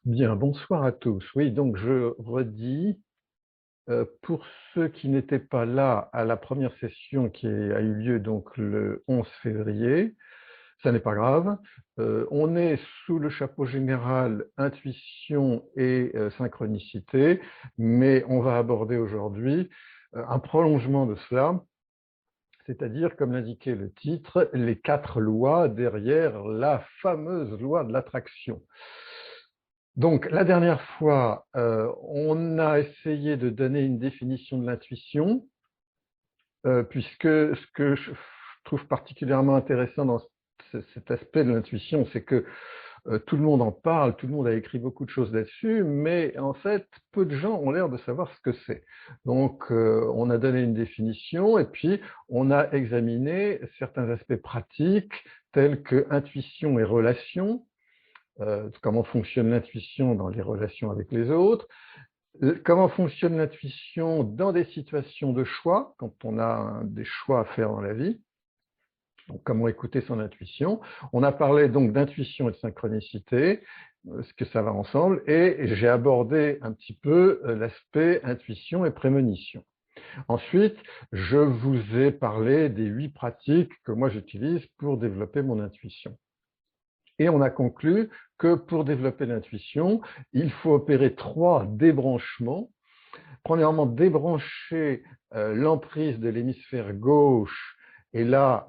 Bien, bonsoir à tous. Oui, donc je redis, pour ceux qui n'étaient pas là à la première session qui a eu lieu donc le 11 février, ça n'est pas grave. On est sous le chapeau général intuition et synchronicité, mais on va aborder aujourd'hui un prolongement de cela, c'est-à-dire, comme l'indiquait le titre, les 4 lois derrière la fameuse loi de l'attraction. Donc, la dernière fois, on a essayé de donner une définition de l'intuition, puisque ce que je trouve particulièrement intéressant dans cet aspect de l'intuition, c'est que tout le monde en parle, tout le monde a écrit beaucoup de choses là-dessus, mais en fait, peu de gens ont l'air de savoir ce que c'est. Donc, on a donné une définition et puis on a examiné certains aspects pratiques tels que intuition et relation, comment fonctionne l'intuition dans les relations avec les autres, comment fonctionne l'intuition dans des situations de choix, quand on a des choix à faire dans la vie, donc comment écouter son intuition. On a parlé donc d'intuition et de synchronicité, ce que ça va ensemble, et j'ai abordé un petit peu l'aspect intuition et prémonition. Ensuite, je vous ai parlé des 8 pratiques que moi j'utilise pour développer mon intuition. Et on a conclu que pour développer l'intuition, il faut opérer 3 débranchements. Premièrement, débrancher l'emprise de l'hémisphère gauche, et là,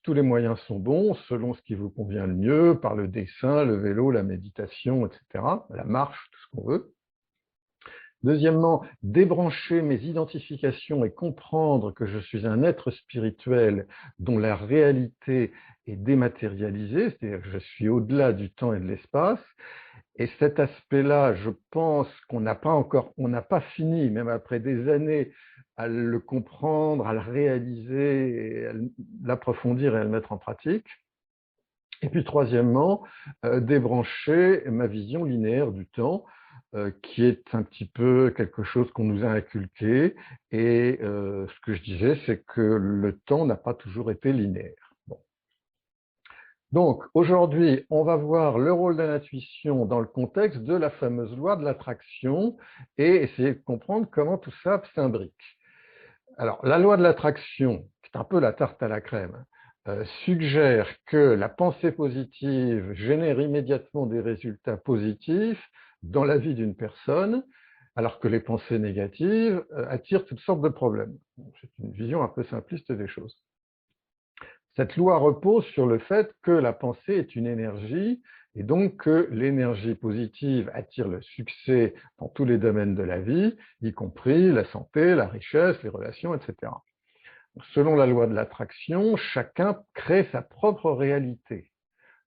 tous les moyens sont bons, selon ce qui vous convient le mieux, par le dessin, le vélo, la méditation, etc., la marche, tout ce qu'on veut. Deuxièmement, débrancher mes identifications et comprendre que je suis un être spirituel dont la réalité est dématérialisée, c'est-à-dire que je suis au-delà du temps et de l'espace. Et cet aspect-là, je pense qu'on n'a pas fini, même après des années, à le comprendre, à le réaliser, et à l'approfondir et à le mettre en pratique. Et puis troisièmement, débrancher ma vision linéaire du temps, qui est un petit peu quelque chose qu'on nous a inculqué. Et ce que je disais, c'est que le temps n'a pas toujours été linéaire. Bon. Donc aujourd'hui, on va voir le rôle de l'intuition dans le contexte de la fameuse loi de l'attraction et essayer de comprendre comment tout ça s'imbrique. Alors, la loi de l'attraction, qui est un peu la tarte à la crème, suggère que la pensée positive génère immédiatement des résultats positifs dans la vie d'une personne, alors que les pensées négatives attirent toutes sortes de problèmes. C'est une vision un peu simpliste des choses. Cette loi repose sur le fait que la pensée est une énergie et donc que l'énergie positive attire le succès dans tous les domaines de la vie, y compris la santé, la richesse, les relations, etc. Selon la loi de l'attraction, chacun crée sa propre réalité.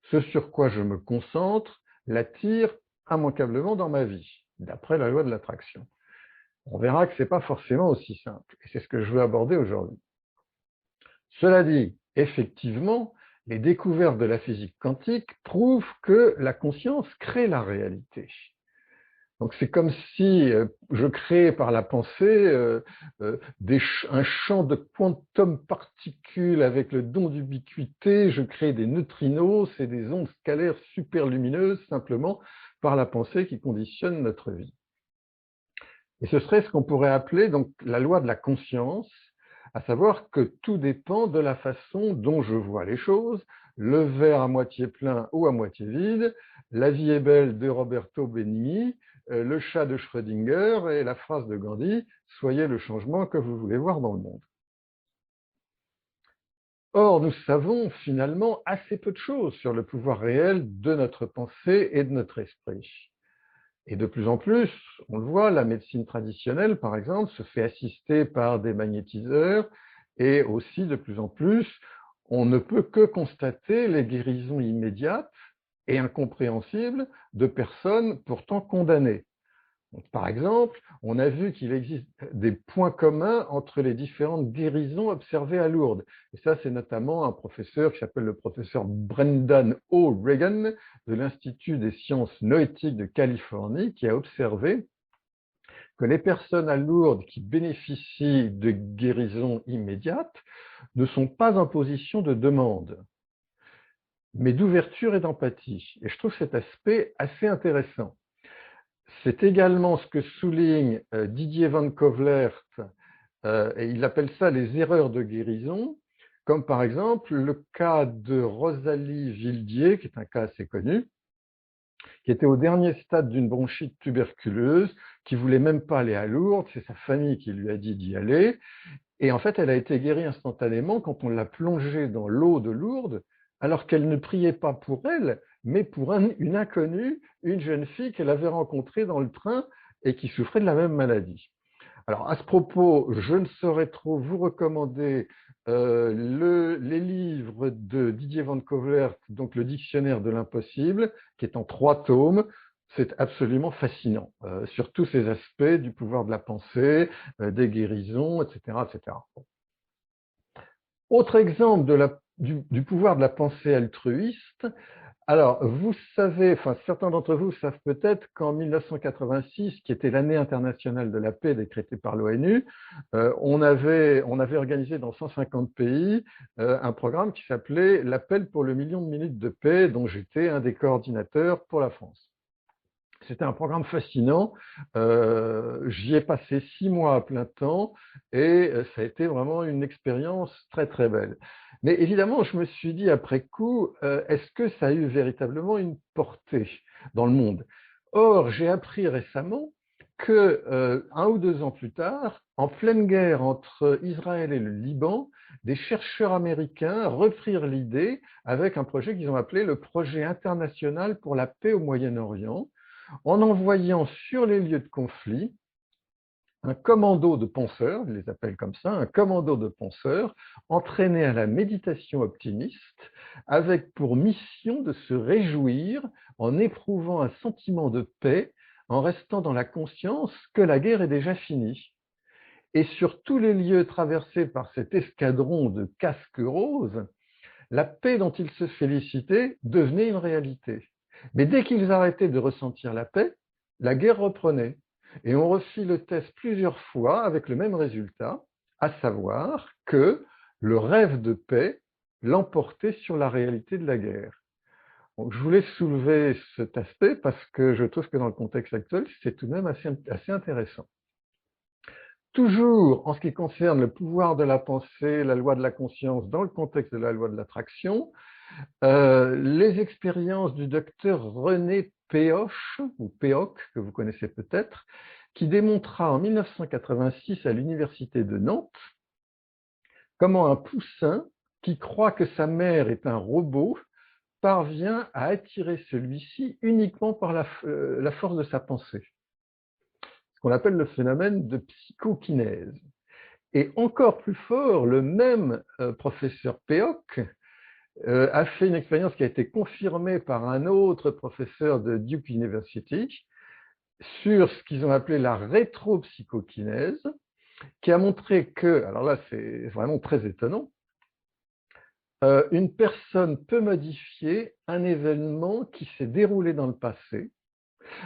Ce sur quoi je me concentre l'attire immanquablement dans ma vie, d'après la loi de l'attraction. On verra que ce n'est pas forcément aussi simple, et c'est ce que je veux aborder aujourd'hui. Cela dit, effectivement, les découvertes de la physique quantique prouvent que la conscience crée la réalité. Donc c'est comme si je créais par la pensée un champ de quantum particules avec le don d'ubiquité, je crée des neutrinos, c'est des ondes scalaires super lumineuses simplement par la pensée qui conditionne notre vie. Et ce serait ce qu'on pourrait appeler donc la loi de la conscience, à savoir que tout dépend de la façon dont je vois les choses, le verre à moitié plein ou à moitié vide, la vie est belle de Roberto Benigni, le chat de Schrödinger et la phrase de Gandhi, soyez le changement que vous voulez voir dans le monde. Or, nous savons finalement assez peu de choses sur le pouvoir réel de notre pensée et de notre esprit. Et de plus en plus, on le voit, la médecine traditionnelle, par exemple, se fait assister par des magnétiseurs et aussi, de plus en plus, on ne peut que constater les guérisons immédiates et incompréhensibles de personnes pourtant condamnées. Donc, par exemple, on a vu qu'il existe des points communs entre les différentes guérisons observées à Lourdes. Et ça, c'est notamment un professeur qui s'appelle le professeur Brendan O. Regan de l'Institut des sciences noétiques de Californie qui a observé que les personnes à Lourdes qui bénéficient de guérisons immédiates ne sont pas en position de demande, mais d'ouverture et d'empathie. Et je trouve cet aspect assez intéressant. C'est également ce que souligne Didier Van Covlert, et il appelle ça les erreurs de guérison, comme par exemple le cas de Rosalie Vildier, qui est un cas assez connu, qui était au dernier stade d'une bronchite tuberculeuse, qui ne voulait même pas aller à Lourdes, c'est sa famille qui lui a dit d'y aller, et en fait elle a été guérie instantanément quand on l'a plongée dans l'eau de Lourdes, alors qu'elle ne priait pas pour elle, mais pour une inconnue, une jeune fille qu'elle avait rencontrée dans le train et qui souffrait de la même maladie. Alors, à ce propos, je ne saurais trop vous recommander les livres de Didier Van Covlert, donc le Dictionnaire de l'impossible, qui est en 3 tomes. C'est absolument fascinant, sur tous ces aspects du pouvoir de la pensée, des guérisons, etc., etc. Autre exemple du pouvoir de la pensée altruiste. Alors, vous savez, enfin certains d'entre vous savent peut-être qu'en 1986, qui était l'année internationale de la paix décrétée par l'ONU, on avait organisé dans 150 pays un programme qui s'appelait l'Appel pour le million de minutes de paix, dont j'étais un des coordinateurs pour la France. C'était un programme fascinant. J'y ai passé 6 mois à plein temps et ça a été vraiment une expérience très très belle. Mais évidemment, je me suis dit après coup, est-ce que ça a eu véritablement une portée dans le monde? Or, j'ai appris récemment que 1 ou 2 ans plus tard, en pleine guerre entre Israël et le Liban, des chercheurs américains reprirent l'idée avec un projet qu'ils ont appelé le projet international pour la paix au Moyen-Orient, en envoyant sur les lieux de conflit un commando de penseurs, ils les appellent comme ça, un commando de penseurs entraîné à la méditation optimiste, avec pour mission de se réjouir en éprouvant un sentiment de paix, en restant dans la conscience que la guerre est déjà finie. Et sur tous les lieux traversés par cet escadron de casques roses, la paix dont ils se félicitaient devenait une réalité. Mais dès qu'ils arrêtaient de ressentir la paix, la guerre reprenait. Et on refit le test plusieurs fois avec le même résultat, à savoir que le rêve de paix l'emportait sur la réalité de la guerre. Donc, je voulais soulever cet aspect parce que je trouve que dans le contexte actuel, c'est tout de même assez intéressant. Toujours en ce qui concerne le pouvoir de la pensée, la loi de la conscience dans le contexte de la loi de l'attraction, les expériences du docteur René Péoch, ou Péoch, que vous connaissez peut-être, qui démontra en 1986 à l'université de Nantes comment un poussin qui croit que sa mère est un robot parvient à attirer celui-ci uniquement par la force de sa pensée, ce qu'on appelle le phénomène de psychokinèse. Et encore plus fort, le même professeur Péoch a fait une expérience qui a été confirmée par un autre professeur de Duke University sur ce qu'ils ont appelé la rétropsychokinèse, qui a montré que, alors là c'est vraiment très étonnant, une personne peut modifier un événement qui s'est déroulé dans le passé,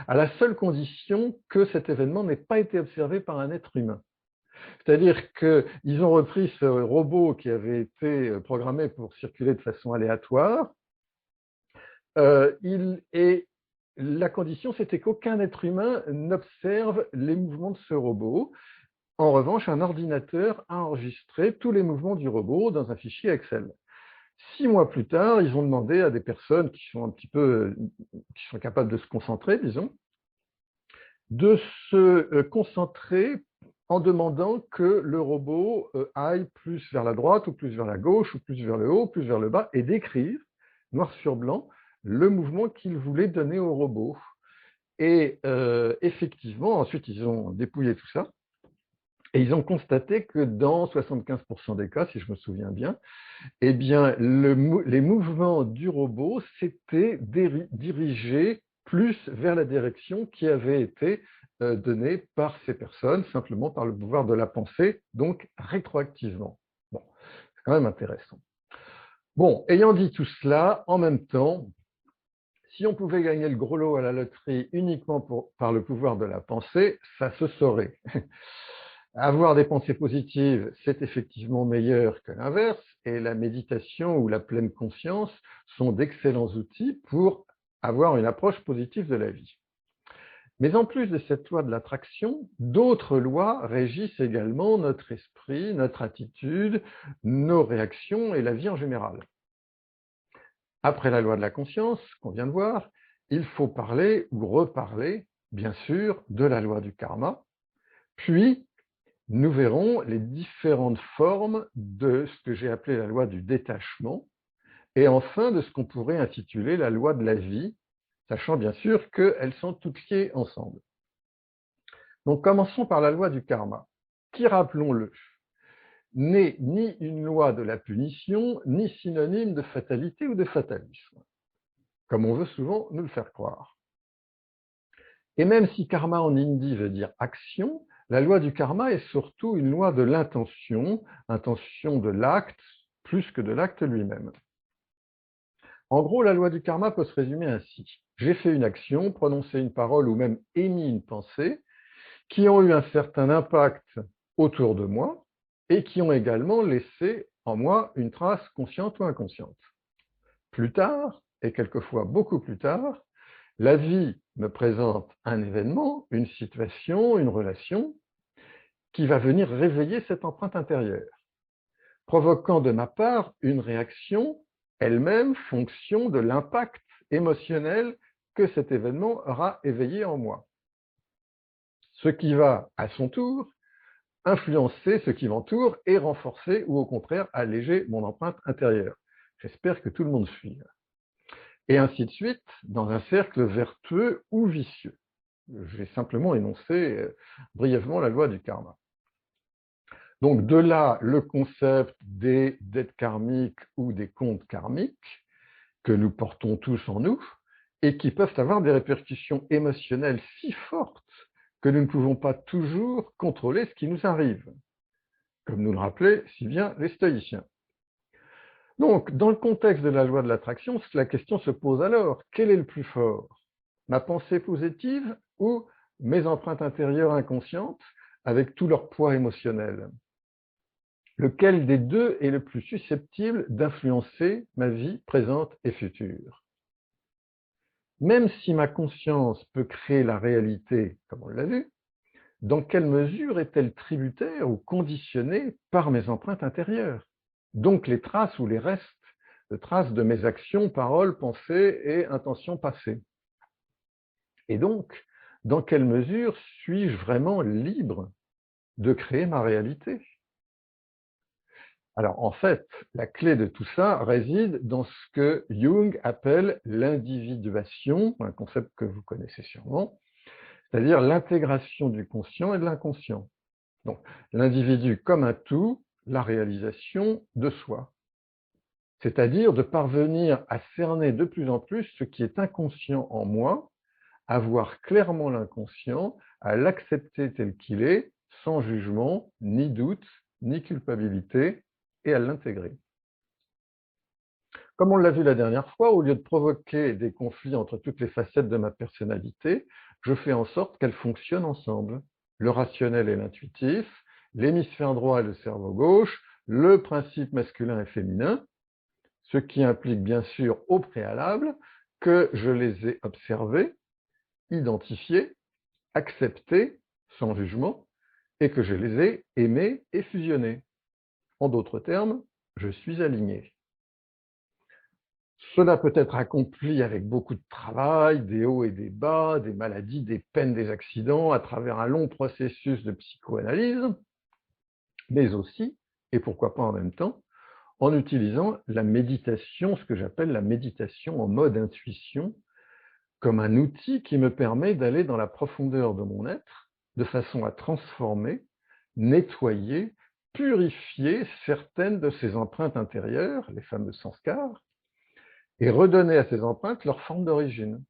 à la seule condition que cet événement n'ait pas été observé par un être humain. C'est-à-dire qu'ils ont repris ce robot qui avait été programmé pour circuler de façon aléatoire, et la condition, c'était qu'aucun être humain n'observe les mouvements de ce robot. En revanche, un ordinateur a enregistré tous les mouvements du robot dans un fichier Excel. 6 mois plus tard, ils ont demandé à des personnes qui sont qui sont capables de se concentrer, disons, de se concentrer en demandant que le robot aille plus vers la droite ou plus vers la gauche ou plus vers le haut, plus vers le bas et d'écrire noir sur blanc le mouvement qu'il voulait donner au robot. Et effectivement, ensuite, ils ont dépouillé tout ça et ils ont constaté que dans 75% des cas, si je me souviens bien, eh bien, les mouvements du robot s'étaient dirigés plus vers la direction qui avait été donnée par ces personnes, simplement par le pouvoir de la pensée, donc rétroactivement. Bon, c'est quand même intéressant. Bon, ayant dit tout cela, en même temps, si on pouvait gagner le gros lot à la loterie uniquement par le pouvoir de la pensée, ça se saurait. Avoir des pensées positives, c'est effectivement meilleur que l'inverse, et la méditation ou la pleine conscience sont d'excellents outils pour avoir une approche positive de la vie. Mais en plus de cette loi de l'attraction, d'autres lois régissent également notre esprit, notre attitude, nos réactions et la vie en général. Après la loi de la conscience, qu'on vient de voir, il faut parler ou reparler, bien sûr, de la loi du karma, puis nous verrons les différentes formes de ce que j'ai appelé la loi du détachement, et enfin de ce qu'on pourrait intituler la loi de la vie, sachant bien sûr qu'elles sont toutes liées ensemble. Donc commençons par la loi du karma, qui, rappelons-le, n'est ni une loi de la punition, ni synonyme de fatalité ou de fatalisme, comme on veut souvent nous le faire croire. Et même si karma en hindi veut dire action, la loi du karma est surtout une loi de l'intention, intention de l'acte, plus que de l'acte lui-même. En gros, la loi du karma peut se résumer ainsi. J'ai fait une action, prononcé une parole ou même émis une pensée qui ont eu un certain impact autour de moi et qui ont également laissé en moi une trace consciente ou inconsciente. Plus tard, et quelquefois beaucoup plus tard, la vie me présente un événement, une situation, une relation qui va venir réveiller cette empreinte intérieure, provoquant de ma part une réaction elle-même fonction de l'impact émotionnel que cet événement aura éveillé en moi. Ce qui va, à son tour, influencer ce qui m'entoure et renforcer ou au contraire alléger mon empreinte intérieure. J'espère que tout le monde suit. Et ainsi de suite, dans un cercle vertueux ou vicieux. Je vais simplement énoncer brièvement la loi du karma. Donc de là, le concept des dettes karmiques ou des comptes karmiques que nous portons tous en nous et qui peuvent avoir des répercussions émotionnelles si fortes que nous ne pouvons pas toujours contrôler ce qui nous arrive, comme nous le rappelaient si bien les stoïciens. Donc, dans le contexte de la loi de l'attraction, la question se pose alors, quel est le plus fort? Ma pensée positive ou mes empreintes intérieures inconscientes avec tout leur poids émotionnel? Lequel des deux est le plus susceptible d'influencer ma vie présente et future? Même si ma conscience peut créer la réalité, comme on l'a vu, dans quelle mesure est-elle tributaire ou conditionnée par mes empreintes intérieures? Donc les traces ou les restes de traces de mes actions, paroles, pensées et intentions passées. Et donc, dans quelle mesure suis-je vraiment libre de créer ma réalité? Alors en fait, la clé de tout ça réside dans ce que Jung appelle l'individuation, un concept que vous connaissez sûrement, c'est-à-dire l'intégration du conscient et de l'inconscient. Donc l'individu comme un tout, la réalisation de soi. C'est-à-dire de parvenir à cerner de plus en plus ce qui est inconscient en moi, à voir clairement l'inconscient, à l'accepter tel qu'il est, sans jugement, ni doute, ni culpabilité, et à l'intégrer. Comme on l'a vu la dernière fois, au lieu de provoquer des conflits entre toutes les facettes de ma personnalité, je fais en sorte qu'elles fonctionnent ensemble. Le rationnel et l'intuitif, l'hémisphère droit et le cerveau gauche, le principe masculin et féminin, ce qui implique bien sûr au préalable que je les ai observés, identifiés, acceptés, sans jugement, et que je les ai aimés et fusionnés. En d'autres termes, je suis aligné. Cela peut être accompli avec beaucoup de travail, des hauts et des bas, des maladies, des peines, des accidents, à travers un long processus de psychoanalyse, mais aussi, et pourquoi pas en même temps, en utilisant la méditation, ce que j'appelle la méditation en mode intuition, comme un outil qui me permet d'aller dans la profondeur de mon être, de façon à transformer, nettoyer, purifier certaines de ces empreintes intérieures, les fameux sanskars, et redonner à ces empreintes leur forme d'origine,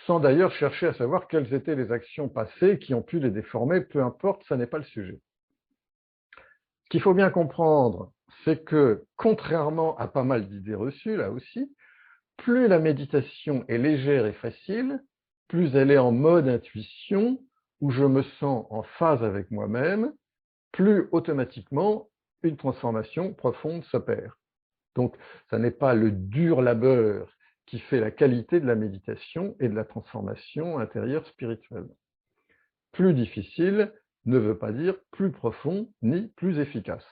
sans d'ailleurs chercher à savoir quelles étaient les actions passées qui ont pu les déformer, peu importe, ça n'est pas le sujet. Ce qu'il faut bien comprendre, c'est que, contrairement à pas mal d'idées reçues, là aussi, plus la méditation est légère et facile, plus elle est en mode intuition, où je me sens en phase avec moi-même, plus automatiquement une transformation profonde s'opère. Donc, ça n'est pas le dur labeur qui fait la qualité de la méditation et de la transformation intérieure spirituelle. Plus difficile ne veut pas dire plus profond ni plus efficace.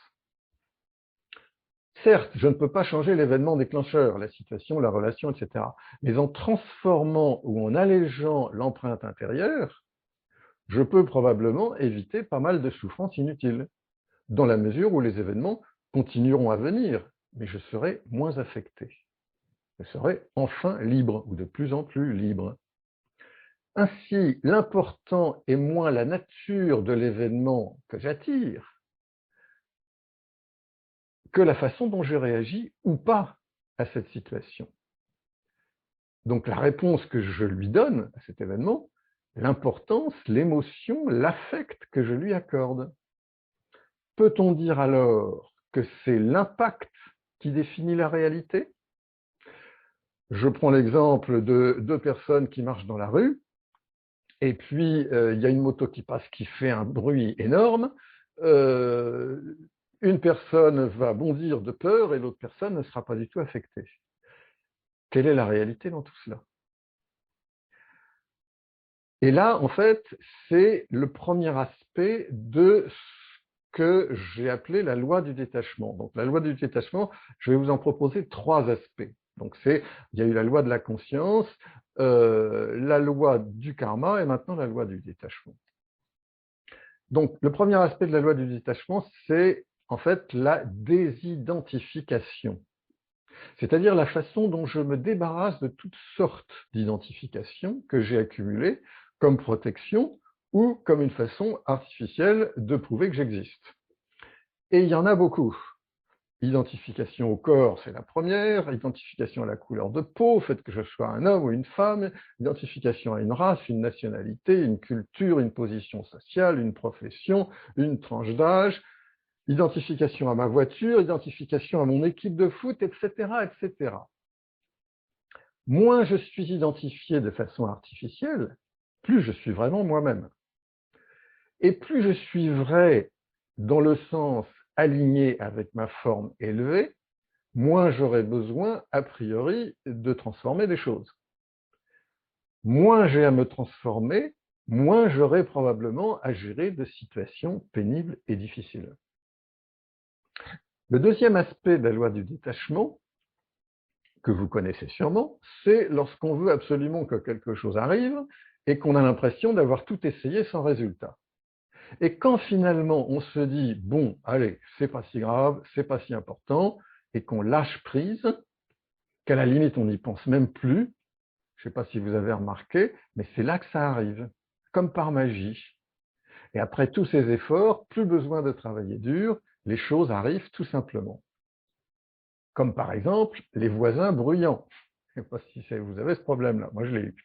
Certes, je ne peux pas changer l'événement déclencheur, la situation, la relation, etc. Mais en transformant ou en allégeant l'empreinte intérieure, je peux probablement éviter pas mal de souffrances inutiles, dans la mesure où les événements continueront à venir, mais je serai moins affecté. Je serai enfin libre, ou de plus en plus libre. Ainsi, l'important est moins la nature de l'événement que j'attire, que la façon dont je réagis ou pas à cette situation. Donc la réponse que je lui donne à cet événement, l'importance, l'émotion, l'affect que je lui accorde. Peut-on dire alors que c'est l'impact qui définit la réalité? Je prends l'exemple de deux personnes qui marchent dans la rue, et puis il y a une moto qui passe qui fait un bruit énorme. Une personne va bondir de peur et l'autre personne ne sera pas du tout affectée. Quelle est la réalité dans tout cela? Et là, en fait, c'est le premier aspect de ce que j'ai appelé la loi du détachement. Donc, la loi du détachement, je vais vous en proposer 3 aspects. Donc, il y a eu la loi de la conscience, la loi du karma et maintenant la loi du détachement. Donc, le premier aspect de la loi du détachement, c'est en fait la désidentification. C'est-à-dire la façon dont je me débarrasse de toutes sortes d'identifications que j'ai accumulées comme protection ou comme une façon artificielle de prouver que j'existe. Et il y en a beaucoup. Identification au corps, c'est la première. Identification à la couleur de peau, le fait que je sois un homme ou une femme. Identification à une race, une nationalité, une culture, une position sociale, une profession, une tranche d'âge. Identification à ma voiture, identification à mon équipe de foot, etc., etc. Moins je suis identifié de façon artificielle, plus je suis vraiment moi-même. Et plus je suis vrai dans le sens aligné avec ma forme élevée, moins j'aurai besoin, a priori, de transformer les choses. Moins j'ai à me transformer, moins j'aurai probablement à gérer de situations pénibles et difficiles. Le deuxième aspect de la loi du détachement, que vous connaissez sûrement, c'est lorsqu'on veut absolument que quelque chose arrive et qu'on a l'impression d'avoir tout essayé sans résultat. Et quand finalement on se dit, bon, allez, c'est pas si grave, c'est pas si important, et qu'on lâche prise, qu'à la limite on n'y pense même plus, je ne sais pas si vous avez remarqué, mais c'est là que ça arrive, comme par magie. Et après tous ces efforts, plus besoin de travailler dur, les choses arrivent tout simplement. Comme par exemple les voisins bruyants. Je ne sais pas si vous avez ce problème-là, moi je l'ai eu.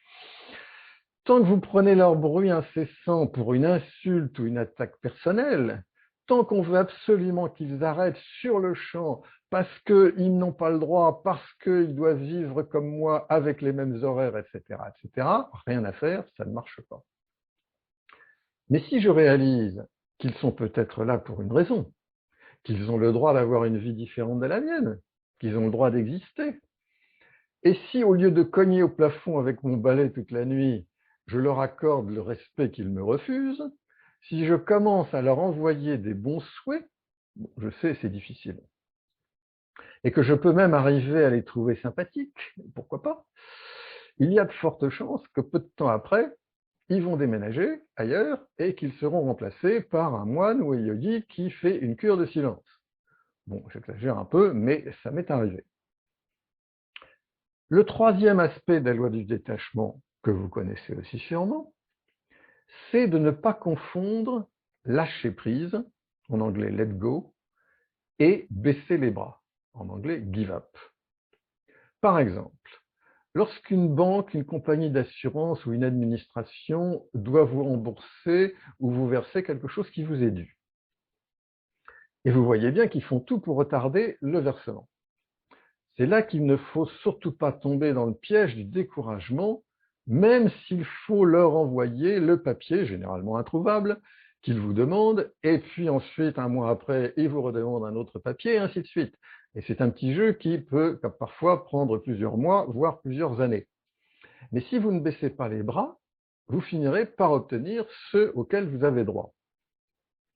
Tant que vous prenez leur bruit incessant pour une insulte ou une attaque personnelle, tant qu'on veut absolument qu'ils arrêtent sur le champ parce qu'ils n'ont pas le droit, parce qu'ils doivent vivre comme moi avec les mêmes horaires, etc., rien à faire, ça ne marche pas. Mais si je réalise qu'ils sont peut-être là pour une raison, qu'ils ont le droit d'avoir une vie différente de la mienne, qu'ils ont le droit d'exister, et si au lieu de cogner au plafond avec mon balai toute la nuit, je leur accorde le respect qu'ils me refusent, si je commence à leur envoyer des bons souhaits, bon, je sais c'est difficile, et que je peux même arriver à les trouver sympathiques, pourquoi pas, il y a de fortes chances que peu de temps après, ils vont déménager ailleurs et qu'ils seront remplacés par un moine ou un yogi qui fait une cure de silence. Bon, j'exagère un peu, mais ça m'est arrivé. Le troisième aspect de la loi du détachement, que vous connaissez aussi sûrement, c'est de ne pas confondre lâcher prise, en anglais let go, et baisser les bras, en anglais give up. Par exemple, lorsqu'une banque, une compagnie d'assurance ou une administration doit vous rembourser ou vous verser quelque chose qui vous est dû. Et vous voyez bien qu'ils font tout pour retarder le versement. C'est là qu'il ne faut surtout pas tomber dans le piège du découragement, même s'il faut leur envoyer le papier, généralement introuvable, qu'ils vous demandent, et puis ensuite, un mois après, ils vous redemandent un autre papier, et ainsi de suite. Et c'est un petit jeu qui peut parfois prendre plusieurs mois, voire plusieurs années. Mais si vous ne baissez pas les bras, vous finirez par obtenir ceux auxquels vous avez droit.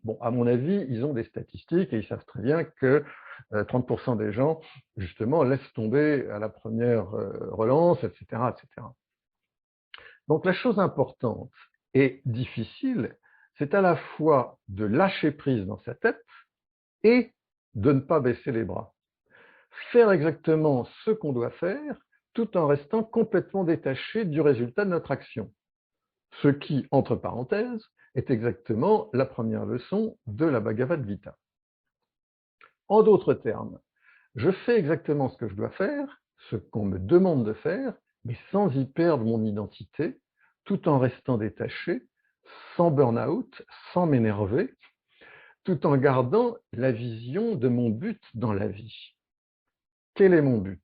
Bon, à mon avis, ils ont des statistiques et ils savent très bien que 30% des gens, justement, laissent tomber à la première relance, etc., etc. Donc, la chose importante et difficile, c'est à la fois de lâcher prise dans sa tête et de ne pas baisser les bras. Faire exactement ce qu'on doit faire tout en restant complètement détaché du résultat de notre action. Ce qui, entre parenthèses, est exactement la première leçon de la Bhagavad Gita. En d'autres termes, je fais exactement ce que je dois faire, ce qu'on me demande de faire, mais sans y perdre mon identité, tout en restant détaché, sans burn-out, sans m'énerver, tout en gardant la vision de mon but dans la vie. Quel est mon but?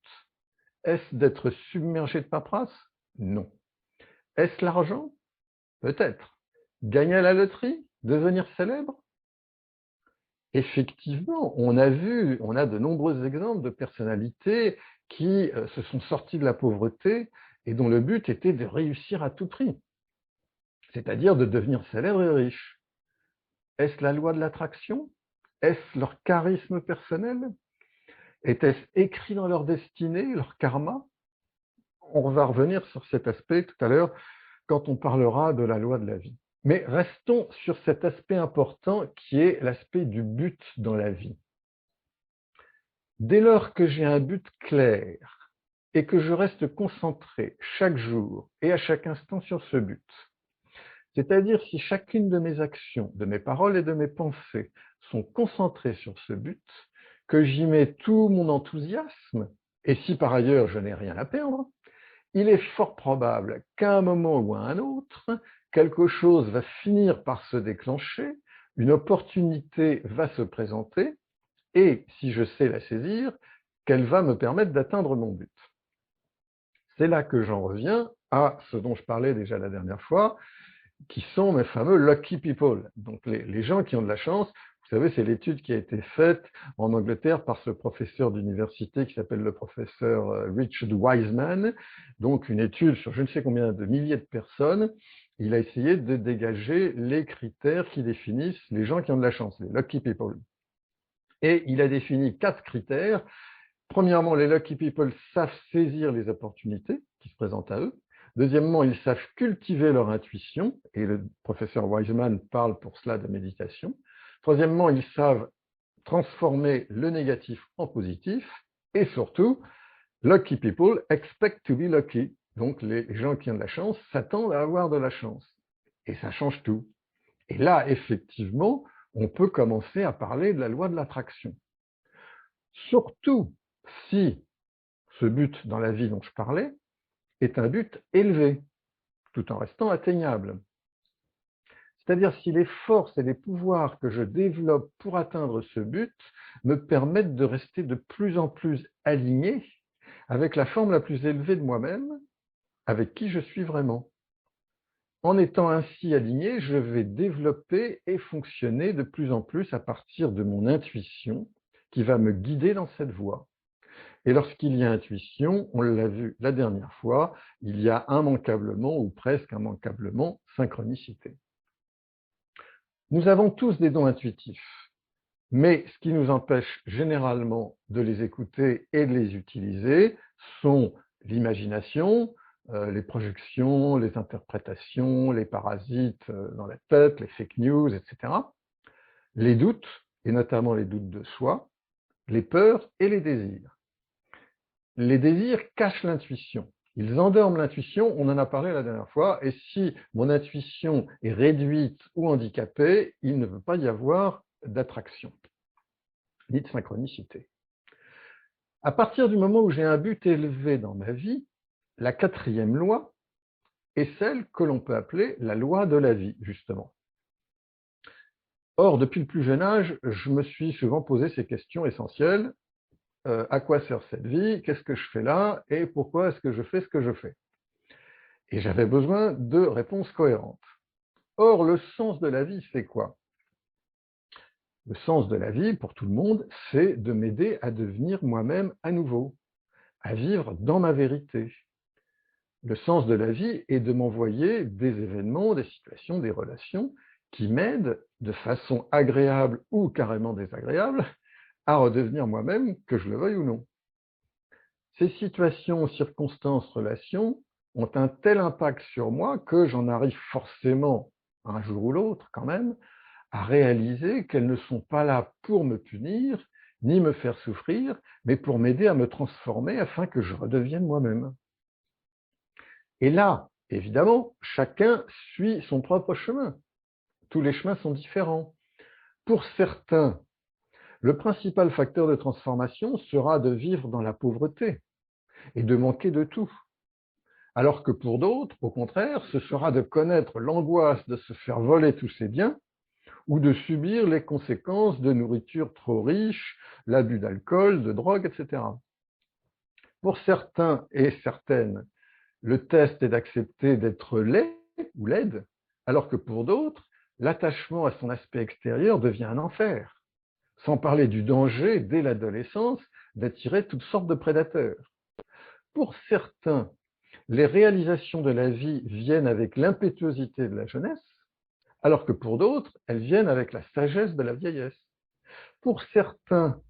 Est-ce d'être submergé de paperasse? Non. Est-ce l'argent? Peut-être. Gagner à la loterie? Devenir célèbre? Effectivement, on a de nombreux exemples de personnalités qui se sont sorties de la pauvreté et dont le but était de réussir à tout prix, c'est-à-dire de devenir célèbre et riche. Est-ce la loi de l'attraction? Est-ce leur charisme personnel? Était-ce écrit dans leur destinée, leur karma? On va revenir sur cet aspect tout à l'heure quand on parlera de la loi de la vie. Mais restons sur cet aspect important qui est l'aspect du but dans la vie. Dès lors que j'ai un but clair et que je reste concentré chaque jour et à chaque instant sur ce but, c'est-à-dire si chacune de mes actions, de mes paroles et de mes pensées sont concentrées sur ce but, que j'y mets tout mon enthousiasme, et si par ailleurs je n'ai rien à perdre, il est fort probable qu'à un moment ou à un autre, quelque chose va finir par se déclencher, une opportunité va se présenter, et si je sais la saisir, qu'elle va me permettre d'atteindre mon but. C'est là que j'en reviens à ce dont je parlais déjà la dernière fois, qui sont mes fameux lucky people, donc les gens qui ont de la chance. Vous savez, c'est l'étude qui a été faite en Angleterre par ce professeur d'université qui s'appelle le professeur Richard Wiseman, donc une étude sur je ne sais combien de milliers de personnes. Il a essayé de dégager les critères qui définissent les gens qui ont de la chance, les lucky people. Et il a défini 4 critères. Premièrement, les lucky people savent saisir les opportunités qui se présentent à eux. Deuxièmement, ils savent cultiver leur intuition, et le professeur Wiseman parle pour cela de méditation. Troisièmement, ils savent transformer le négatif en positif. Et surtout, lucky people expect to be lucky. Donc, les gens qui ont de la chance s'attendent à avoir de la chance. Et ça change tout. Et là, effectivement, on peut commencer à parler de la loi de l'attraction. Surtout si ce but dans la vie dont je parlais est un but élevé, tout en restant atteignable. C'est-à-dire si les forces et les pouvoirs que je développe pour atteindre ce but me permettent de rester de plus en plus aligné avec la forme la plus élevée de moi-même, avec qui je suis vraiment. En étant ainsi aligné, je vais développer et fonctionner de plus en plus à partir de mon intuition qui va me guider dans cette voie. Et lorsqu'il y a intuition, on l'a vu la dernière fois, il y a immanquablement ou presque immanquablement synchronicité. Nous avons tous des dons intuitifs, mais ce qui nous empêche généralement de les écouter et de les utiliser sont l'imagination, les projections, les interprétations, les parasites dans la tête, les fake news, etc. Les doutes, et notamment les doutes de soi, les peurs et les désirs. Les désirs cachent l'intuition. Ils endorment l'intuition, on en a parlé la dernière fois, et si mon intuition est réduite ou handicapée, il ne peut pas y avoir d'attraction, ni de synchronicité. À partir du moment où j'ai un but élevé dans ma vie, la 4e loi est celle que l'on peut appeler la loi de la vie, justement. Or, depuis le plus jeune âge, je me suis souvent posé ces questions essentielles. À quoi sert cette vie? Qu'est-ce que je fais là? Et pourquoi est-ce que je fais ce que je fais? Et j'avais besoin de réponses cohérentes. Or, le sens de la vie, c'est quoi? Le sens de la vie, pour tout le monde, c'est de m'aider à devenir moi-même à nouveau, à vivre dans ma vérité. Le sens de la vie est de m'envoyer des événements, des situations, des relations qui m'aident de façon agréable ou carrément désagréable à redevenir moi-même, que je le veuille ou non. Ces situations, circonstances, relations ont un tel impact sur moi que j'en arrive forcément, un jour ou l'autre quand même, à réaliser qu'elles ne sont pas là pour me punir, ni me faire souffrir, mais pour m'aider à me transformer afin que je redevienne moi-même. Et là, évidemment, chacun suit son propre chemin. Tous les chemins sont différents. Pour certains, le principal facteur de transformation sera de vivre dans la pauvreté et de manquer de tout. Alors que pour d'autres, au contraire, ce sera de connaître l'angoisse de se faire voler tous ses biens ou de subir les conséquences de nourriture trop riche, l'abus d'alcool, de drogue, etc. Pour certains et certaines, le test est d'accepter d'être laid ou laide, alors que pour d'autres, l'attachement à son aspect extérieur devient un enfer, sans parler du danger, dès l'adolescence, d'attirer toutes sortes de prédateurs. Pour certains, les réalisations de la vie viennent avec l'impétuosité de la jeunesse, alors que pour d'autres, elles viennent avec la sagesse de la vieillesse. Pour certains,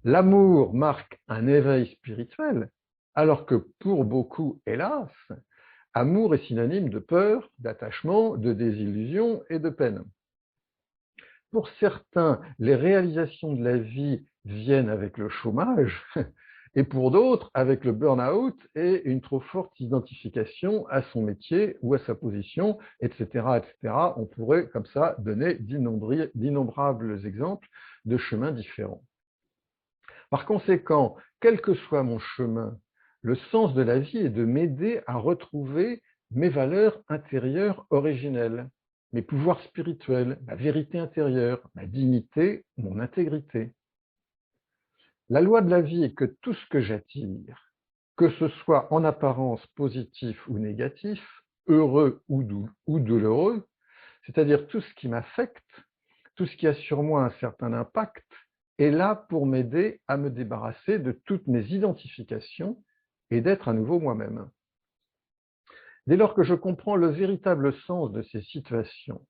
l'amour marque un éveil spirituel, alors que pour beaucoup, hélas, amour est synonyme de peur, d'attachement, de désillusion et de peine. Pour certains, les réalisations de la vie viennent avec le chômage, et pour d'autres, avec le burn-out et une trop forte identification à son métier ou à sa position, etc., etc. On pourrait comme ça donner d'innombrables exemples de chemins différents. Par conséquent, quel que soit mon chemin, le sens de la vie est de m'aider à retrouver mes valeurs intérieures originelles, mes pouvoirs spirituels, ma vérité intérieure, ma dignité, mon intégrité. La loi de la vie est que tout ce que j'attire, que ce soit en apparence positif ou négatif, heureux ou douloureux, c'est-à-dire tout ce qui m'affecte, tout ce qui a sur moi un certain impact, est là pour m'aider à me débarrasser de toutes mes identifications et d'être à nouveau moi-même. Dès lors que je comprends le véritable sens de ces situations,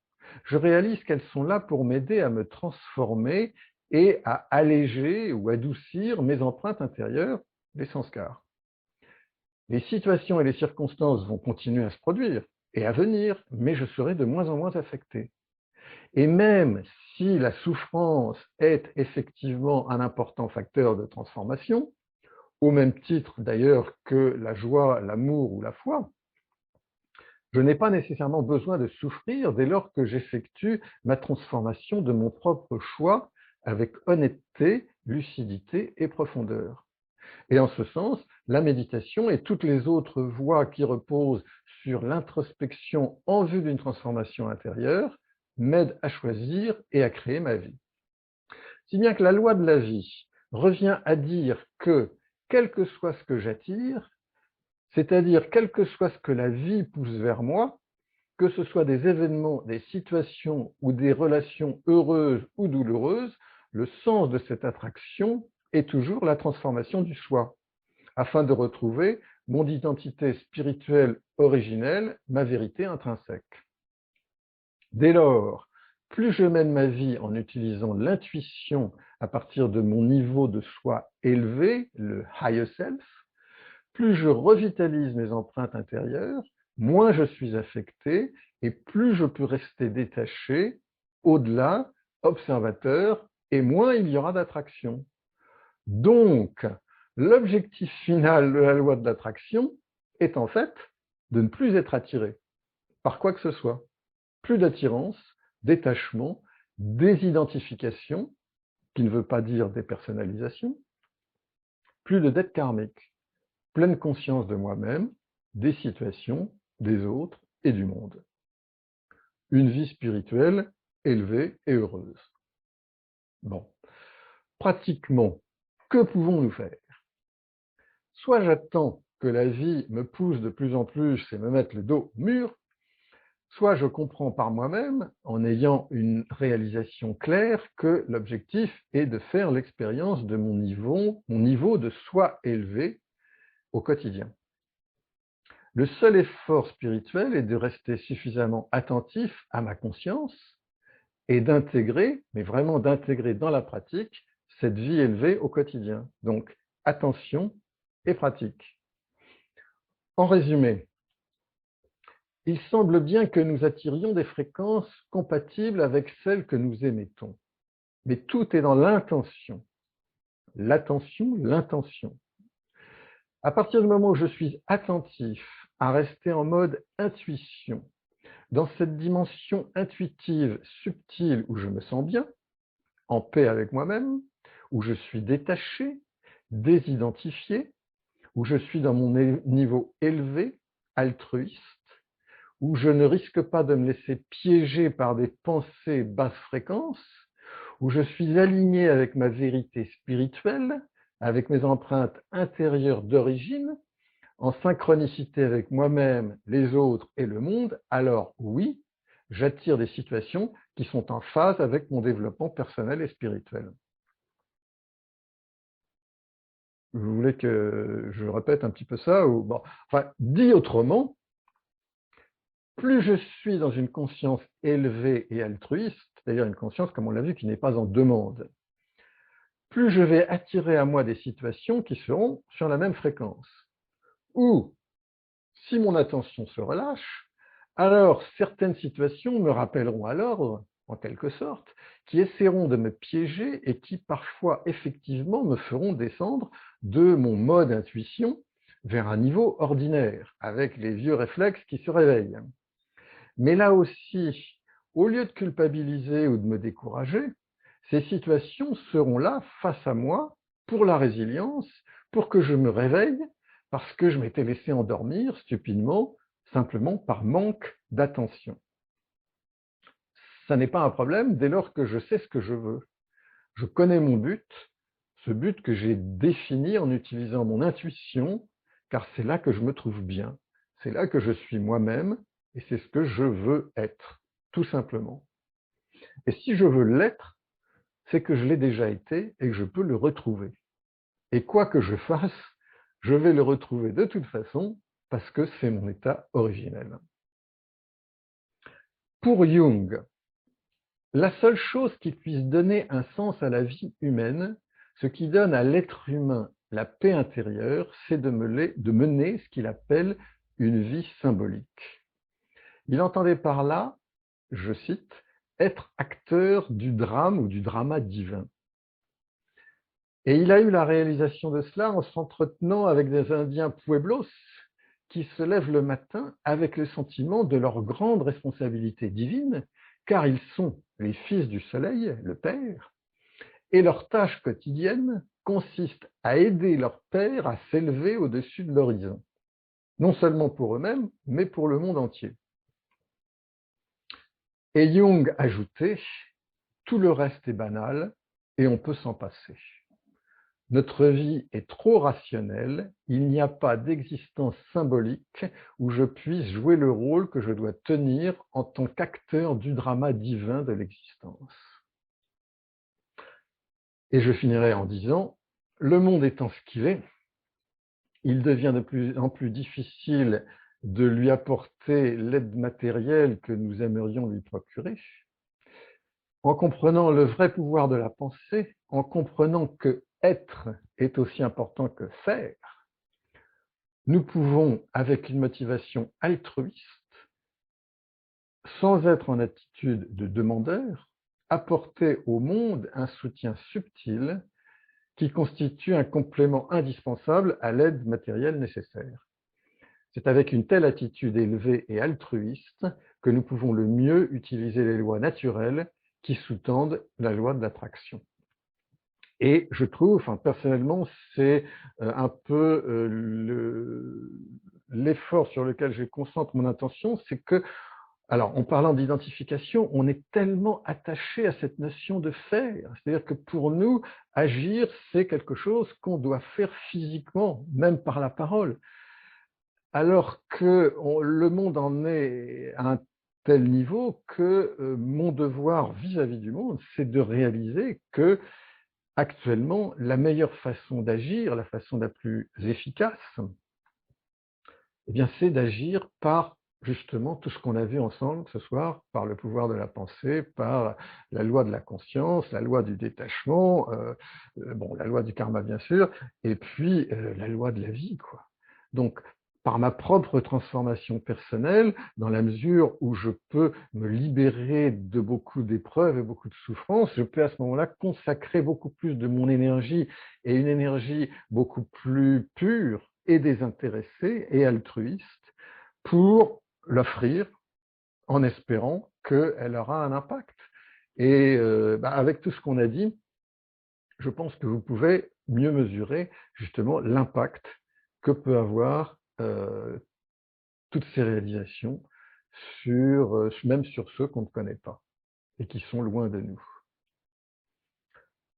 je réalise qu'elles sont là pour m'aider à me transformer et à alléger ou adoucir mes empreintes intérieures, les sanskars. Les situations et les circonstances vont continuer à se produire et à venir, mais je serai de moins en moins affecté. Et même si la souffrance est effectivement un important facteur de transformation, au même titre d'ailleurs que la joie, l'amour ou la foi, je n'ai pas nécessairement besoin de souffrir dès lors que j'effectue ma transformation de mon propre choix avec honnêteté, lucidité et profondeur. Et en ce sens, la méditation et toutes les autres voies qui reposent sur l'introspection en vue d'une transformation intérieure m'aident à choisir et à créer ma vie. Si bien que la loi de la vie revient à dire que, quel que soit ce que j'attire, c'est-à-dire quel que soit ce que la vie pousse vers moi, que ce soit des événements, des situations ou des relations heureuses ou douloureuses, le sens de cette attraction est toujours la transformation du soi, afin de retrouver mon identité spirituelle originelle, ma vérité intrinsèque. Dès lors, plus je mène ma vie en utilisant l'intuition à partir de mon niveau de soi élevé, le higher self, plus je revitalise mes empreintes intérieures, moins je suis affecté et plus je peux rester détaché, au-delà, observateur, et moins il y aura d'attraction. Donc, l'objectif final de la loi de l'attraction est en fait de ne plus être attiré par quoi que ce soit. Plus d'attirance, détachement, désidentification, qui ne veut pas dire dépersonnalisation, plus de dette karmique, pleine conscience de moi-même, des situations, des autres et du monde. Une vie spirituelle élevée et heureuse. Bon, pratiquement, que pouvons-nous faire? Soit j'attends que la vie me pousse de plus en plus et me mette le dos au mur, soit je comprends par moi-même, en ayant une réalisation claire, que l'objectif est de faire l'expérience de mon niveau de soi élevé au quotidien. Le seul effort spirituel est de rester suffisamment attentif à ma conscience et d'intégrer, mais vraiment d'intégrer dans la pratique, cette vie élevée au quotidien. Donc, attention et pratique. En résumé, il semble bien que nous attirions des fréquences compatibles avec celles que nous émettons. Mais tout est dans l'intention. L'attention, l'intention. À partir du moment où je suis attentif à rester en mode intuition, dans cette dimension intuitive, subtile, où je me sens bien, en paix avec moi-même, où je suis détaché, désidentifié, où je suis dans mon niveau élevé, altruiste, où je ne risque pas de me laisser piéger par des pensées basse fréquence, où je suis aligné avec ma vérité spirituelle, avec mes empreintes intérieures d'origine, en synchronicité avec moi-même, les autres et le monde, alors oui, j'attire des situations qui sont en phase avec mon développement personnel et spirituel. Vous voulez que je répète un petit peu ça ou bon, enfin, dit autrement, plus je suis dans une conscience élevée et altruiste, c'est-à-dire une conscience, comme on l'a vu, qui n'est pas en demande, plus je vais attirer à moi des situations qui seront sur la même fréquence. Ou, si mon attention se relâche, alors certaines situations me rappelleront à l'ordre, en quelque sorte, qui essaieront de me piéger et qui parfois effectivement me feront descendre de mon mode intuition vers un niveau ordinaire, avec les vieux réflexes qui se réveillent. Mais là aussi, au lieu de culpabiliser ou de me décourager, ces situations seront là face à moi pour la résilience, pour que je me réveille, parce que je m'étais laissé endormir stupidement, simplement par manque d'attention. Ça n'est pas un problème dès lors que je sais ce que je veux. Je connais mon but, ce but que j'ai défini en utilisant mon intuition, car c'est là que je me trouve bien, c'est là que je suis moi-même, et c'est ce que je veux être, tout simplement. Et si je veux l'être, c'est que je l'ai déjà été et que je peux le retrouver. Et quoi que je fasse, je vais le retrouver de toute façon parce que c'est mon état originel. Pour Jung, la seule chose qui puisse donner un sens à la vie humaine, ce qui donne à l'être humain la paix intérieure, c'est de mener ce qu'il appelle une vie symbolique. Il entendait par là, je cite, être acteur du drame ou du drama divin. Et il a eu la réalisation de cela en s'entretenant avec des Indiens pueblos qui se lèvent le matin avec le sentiment de leur grande responsabilité divine, car ils sont les fils du soleil, le Père, et leur tâche quotidienne consiste à aider leur Père à s'élever au-dessus de l'horizon, non seulement pour eux-mêmes, mais pour le monde entier. Et Jung ajoutait, tout le reste est banal et on peut s'en passer. Notre vie est trop rationnelle, il n'y a pas d'existence symbolique où je puisse jouer le rôle que je dois tenir en tant qu'acteur du drama divin de l'existence. Et je finirai en disant, le monde étant ce qu'il est, il devient de plus en plus difficile de lui apporter l'aide matérielle que nous aimerions lui procurer. En comprenant le vrai pouvoir de la pensée, en comprenant que être est aussi important que faire, nous pouvons, avec une motivation altruiste, sans être en attitude de demandeur, apporter au monde un soutien subtil qui constitue un complément indispensable à l'aide matérielle nécessaire. C'est avec une telle attitude élevée et altruiste que nous pouvons le mieux utiliser les lois naturelles qui sous-tendent la loi de l'attraction. Et je trouve, enfin, personnellement, c'est un peu l'effort sur lequel je concentre mon attention, c'est que, alors en parlant d'identification, on est tellement attaché à cette notion de faire. C'est-à-dire que pour nous, agir, c'est quelque chose qu'on doit faire physiquement, même par la parole. Alors que le monde en est à un tel niveau que mon devoir vis-à-vis du monde, c'est de réaliser que actuellement, la meilleure façon d'agir, la façon la plus efficace, eh bien, c'est d'agir par justement tout ce qu'on a vu ensemble ce soir, par le pouvoir de la pensée, par la loi de la conscience, la loi du détachement, bon, la loi du karma bien sûr, et puis la loi de la vie, quoi. Donc, par ma propre transformation personnelle, dans la mesure où je peux me libérer de beaucoup d'épreuves et beaucoup de souffrances, je peux à ce moment-là consacrer beaucoup plus de mon énergie, et une énergie beaucoup plus pure et désintéressée et altruiste, pour l'offrir en espérant qu'elle aura un impact. Et avec tout ce qu'on a dit, je pense que vous pouvez mieux mesurer justement l'impact que peut avoir toutes ces réalisations même sur ceux qu'on ne connaît pas et qui sont loin de nous.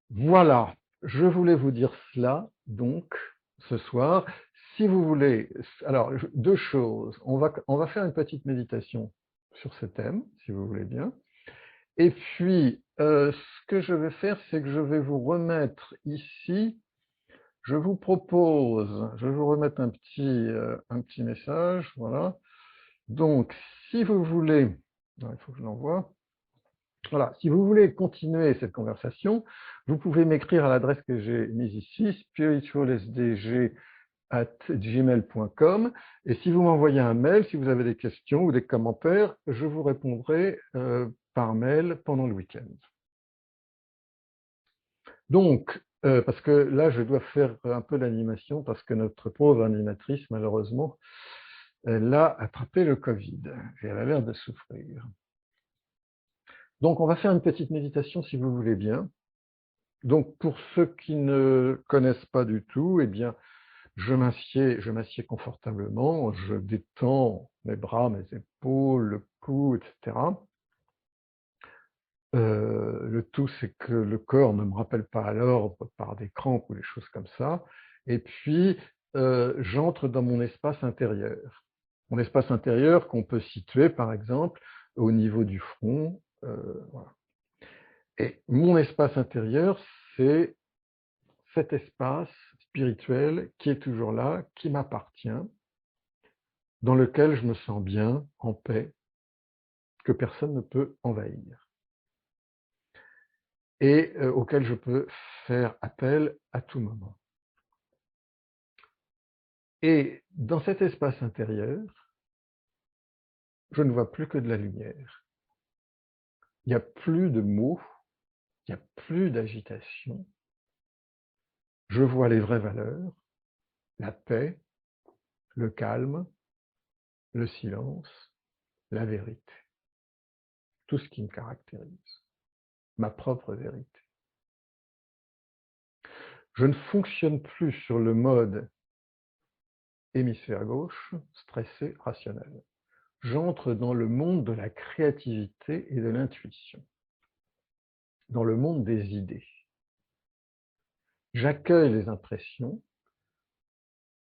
Voilà, je voulais vous dire cela donc ce soir. Si vous voulez, alors deux choses, on va faire une petite méditation sur ce thème, si vous voulez bien. Et puis, ce que je vais faire, c'est que je vais vous remettre ici, je vous propose, je vais vous remettre un petit message, voilà. Donc, si vous voulez, il faut que je l'envoie. Voilà, si vous voulez continuer cette conversation, vous pouvez m'écrire à l'adresse que j'ai mise ici, spiritualsdg@gmail.com, et si vous m'envoyez un mail, si vous avez des questions ou des commentaires, je vous répondrai par mail pendant le week-end. Donc, parce que là, je dois faire un peu l'animation, parce que notre pauvre animatrice, malheureusement, elle a attrapé le Covid, et elle a l'air de souffrir. Donc, on va faire une petite méditation, si vous voulez bien. Donc, pour ceux qui ne connaissent pas du tout, eh bien, je m'assieds confortablement, je détends mes bras, mes épaules, le cou, etc. Le tout, c'est que le corps ne me rappelle pas à l'ordre par des crampes ou des choses comme ça. Et puis, j'entre dans mon espace intérieur. Mon espace intérieur qu'on peut situer, par exemple, au niveau du front. Voilà. Et mon espace intérieur, c'est cet espace spirituel qui est toujours là, qui m'appartient, dans lequel je me sens bien, en paix, que personne ne peut envahir, et auquel je peux faire appel à tout moment. Et dans cet espace intérieur, je ne vois plus que de la lumière. Il n'y a plus de mots, il n'y a plus d'agitation. Je vois les vraies valeurs, la paix, le calme, le silence, la vérité. Tout ce qui me caractérise, ma propre vérité. Je ne fonctionne plus sur le mode hémisphère gauche, stressé, rationnel. J'entre dans le monde de la créativité et de l'intuition, dans le monde des idées. J'accueille les impressions,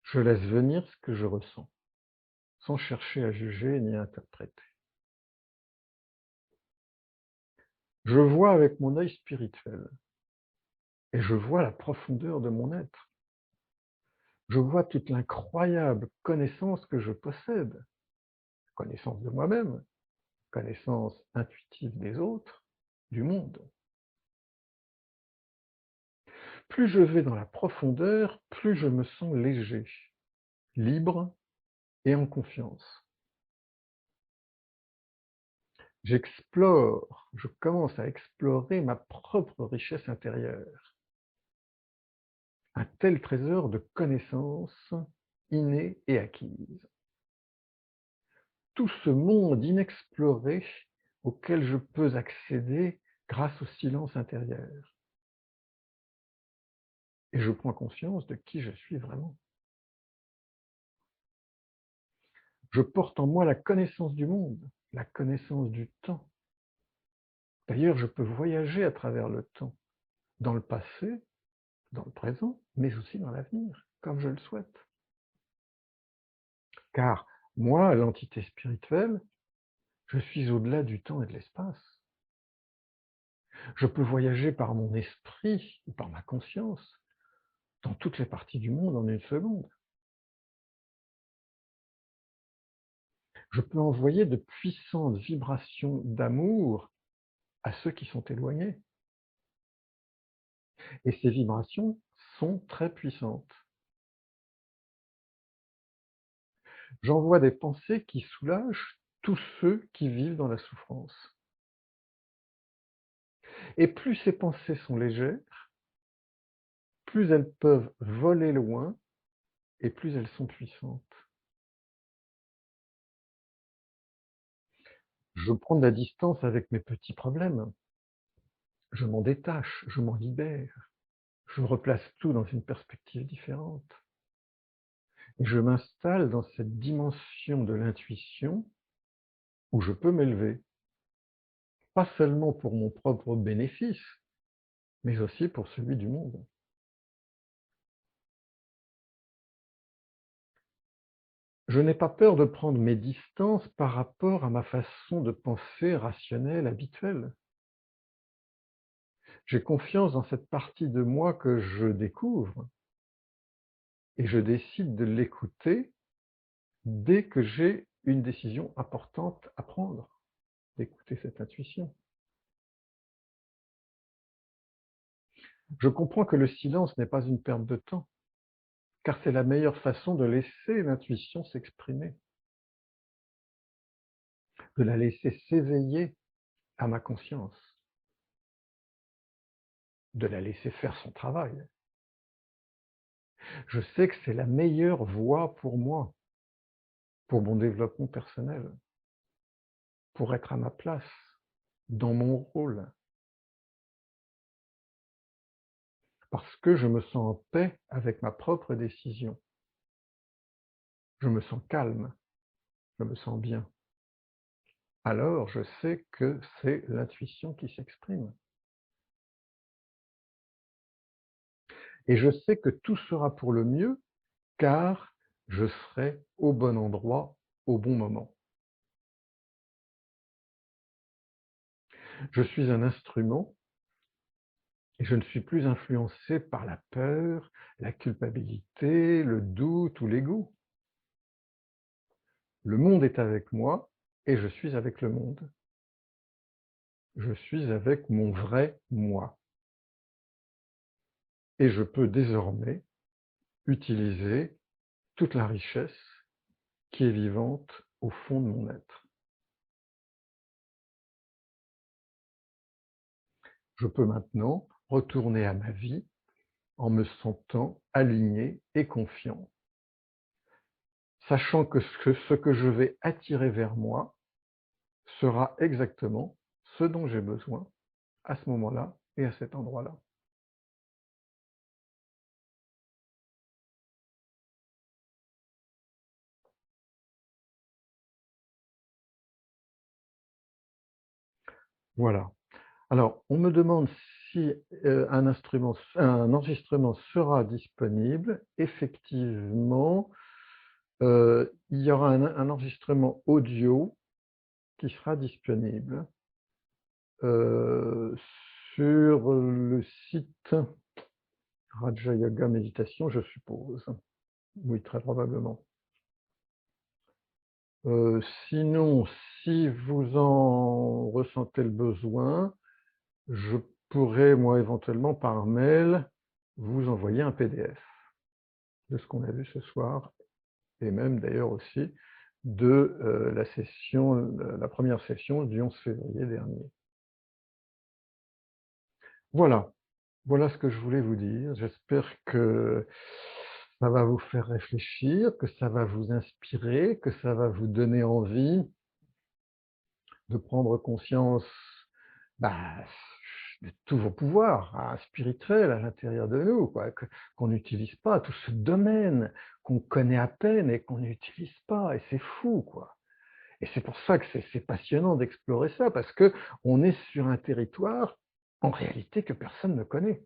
je laisse venir ce que je ressens, sans chercher à juger ni à interpréter. Je vois avec mon œil spirituel, et je vois la profondeur de mon être. Je vois toute l'incroyable connaissance que je possède, connaissance de moi-même, connaissance intuitive des autres, du monde. Plus je vais dans la profondeur, plus je me sens léger, libre et en confiance. J'explore, je commence à explorer ma propre richesse intérieure. Un tel trésor de connaissances innées et acquises. Tout ce monde inexploré auquel je peux accéder grâce au silence intérieur. Et je prends conscience de qui je suis vraiment. Je porte en moi la connaissance du monde, la connaissance du temps. D'ailleurs, je peux voyager à travers le temps, dans le passé, dans le présent, mais aussi dans l'avenir, comme je le souhaite. Car moi, l'entité spirituelle, Je suis au-delà du temps et de l'espace. Je peux voyager par mon esprit ou par ma conscience dans toutes les parties du monde en une seconde. Je peux envoyer de puissantes vibrations d'amour à ceux qui sont éloignés. Et ces vibrations sont très puissantes. J'envoie des pensées qui soulagent tous ceux qui vivent dans la souffrance. Et plus ces pensées sont légères, plus elles peuvent voler loin et plus elles sont puissantes. Je prends de la distance avec mes petits problèmes. Je m'en détache, je m'en libère. Je replace tout dans une perspective différente. Et je m'installe dans cette dimension de l'intuition où je peux m'élever, pas seulement pour mon propre bénéfice, mais aussi pour celui du monde. Je n'ai pas peur de prendre mes distances par rapport à ma façon de penser rationnelle habituelle. J'ai confiance dans cette partie de moi que je découvre et je décide de l'écouter dès que j'ai une décision importante à prendre, d'écouter cette intuition. Je comprends que le silence n'est pas une perte de temps, car c'est la meilleure façon de laisser l'intuition s'exprimer, de la laisser s'éveiller à ma conscience, de la laisser faire son travail. Je sais que c'est la meilleure voie pour moi, pour mon développement personnel, pour être à ma place, dans mon rôle, parce que je me sens en paix avec ma propre décision. Je me sens calme, je me sens bien. Alors je sais que c'est l'intuition qui s'exprime. Et je sais que tout sera pour le mieux, car je serai au bon endroit, au bon moment. Je suis un instrument et je ne suis plus influencé par la peur, la culpabilité, le doute ou l'ego. Le monde est avec moi et je suis avec le monde. Je suis avec mon vrai moi. Et je peux désormais utiliser toute la richesse qui est vivante au fond de mon être. Je peux maintenant retourner à ma vie en me sentant aligné et confiant, sachant que ce que je vais attirer vers moi sera exactement ce dont j'ai besoin à ce moment-là et à cet endroit-là. Voilà. Alors, on me demande si un enregistrement sera disponible. Effectivement, il y aura un enregistrement audio qui sera disponible euh, sur le site Raja Yoga Méditation, je suppose. Oui, très probablement. Sinon, si vous en ressentez le besoin, je pourrais, moi, éventuellement, par mail, vous envoyer un PDF de ce qu'on a vu ce soir, et même d'ailleurs aussi de la première session du 11 février dernier. Voilà, voilà ce que je voulais vous dire. J'espère que ça va vous faire réfléchir, que ça va vous inspirer, que ça va vous donner envie de prendre conscience bah, de tous vos pouvoirs spirituels à l'intérieur de nous, qu'on n'utilise pas, tout ce domaine qu'on connaît à peine et qu'on n'utilise pas, et c'est fou, quoi. Et c'est pour ça que c'est passionnant d'explorer ça, parce qu'on est sur un territoire, en réalité, que personne ne connaît,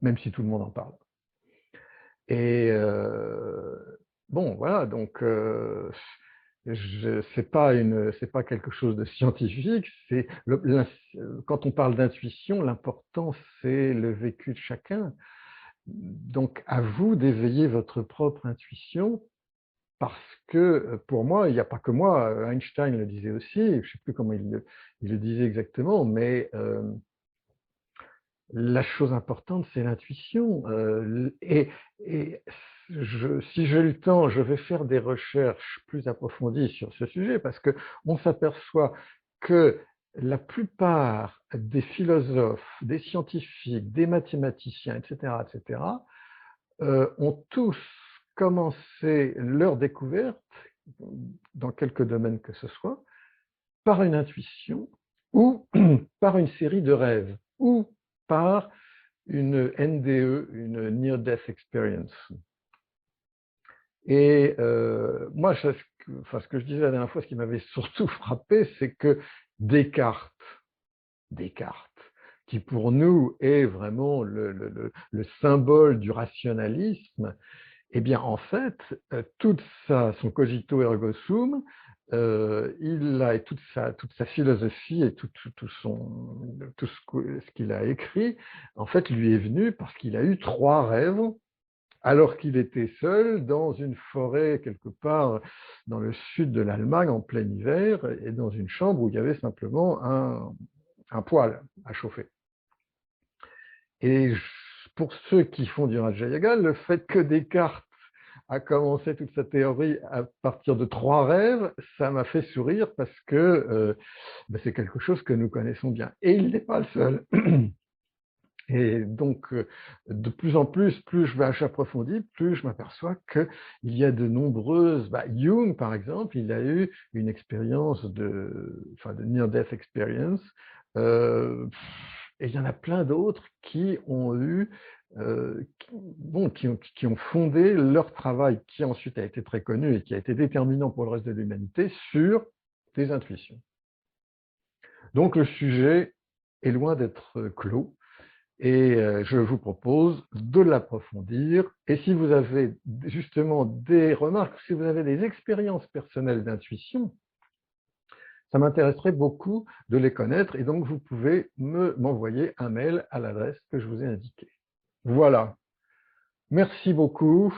même si tout le monde en parle. Et bon, voilà, donc c'est pas quelque chose de scientifique. Quand on parle d'intuition, l'important, c'est le vécu de chacun. Donc, à vous d'éveiller votre propre intuition, parce que pour moi, il n'y a pas que moi, Einstein le disait aussi, je ne sais plus comment il le disait exactement, mais la chose importante, c'est l'intuition. Et si j'ai le temps, je vais faire des recherches plus approfondies sur ce sujet, parce qu'on s'aperçoit que la plupart des philosophes, des scientifiques, des mathématiciens, etc., etc., ont tous commencé leur découverte, dans quelques domaines que ce soit, par une intuition ou par une série de rêves ou par une NDE, une Near Death Experience. Et moi, ce que je disais la dernière fois, ce qui m'avait surtout frappé, c'est que Descartes, qui pour nous est vraiment le symbole du rationalisme, eh bien, en fait, toute son cogito ergo sum, et toute sa philosophie et tout ce qu'il a écrit, en fait, lui est venu parce qu'il a eu 3 rêves, alors qu'il était seul dans une forêt quelque part dans le sud de l'Allemagne en plein hiver et dans une chambre où il y avait simplement un poêle à chauffer. Et pour ceux qui font du Raja Yoga, le fait que Descartes a commencé toute sa théorie à partir de 3 rêves, ça m'a fait sourire parce que c'est quelque chose que nous connaissons bien. Et il n'est pas le seul. Et donc, de plus en plus j'approfondis, plus je m'aperçois qu'il y a de nombreuses... Jung, par exemple, il a eu une expérience de near-death experience. Et il y en a plein d'autres qui ont eu... qui ont fondé leur travail, qui ensuite a été très connu et qui a été déterminant pour le reste de l'humanité, sur des intuitions. Donc, le sujet est loin d'être clos. Et je vous propose de l'approfondir. Et si vous avez justement des remarques, si vous avez des expériences personnelles d'intuition, ça m'intéresserait beaucoup de les connaître. Et donc, vous pouvez m'envoyer un mail à l'adresse que je vous ai indiquée. Voilà. Merci beaucoup.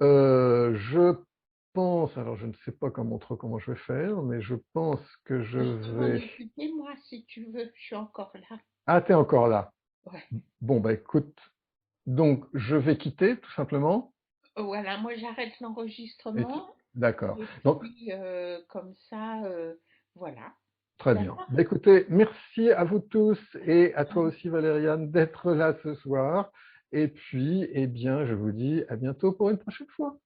Je pense, alors je ne sais pas comment je vais faire, mais je pense que je vais... Occuper, moi, si tu veux, je suis encore là. Ah, t'es encore là. Ouais. Bon, écoute, donc je vais quitter tout simplement. Voilà, moi j'arrête l'enregistrement D'accord. et Donc, puis comme ça, voilà. très Ça bien. va? Écoutez, merci à vous tous et à toi aussi, Valériane, d'être là ce soir. Et puis, eh bien, je vous dis à bientôt pour une prochaine fois.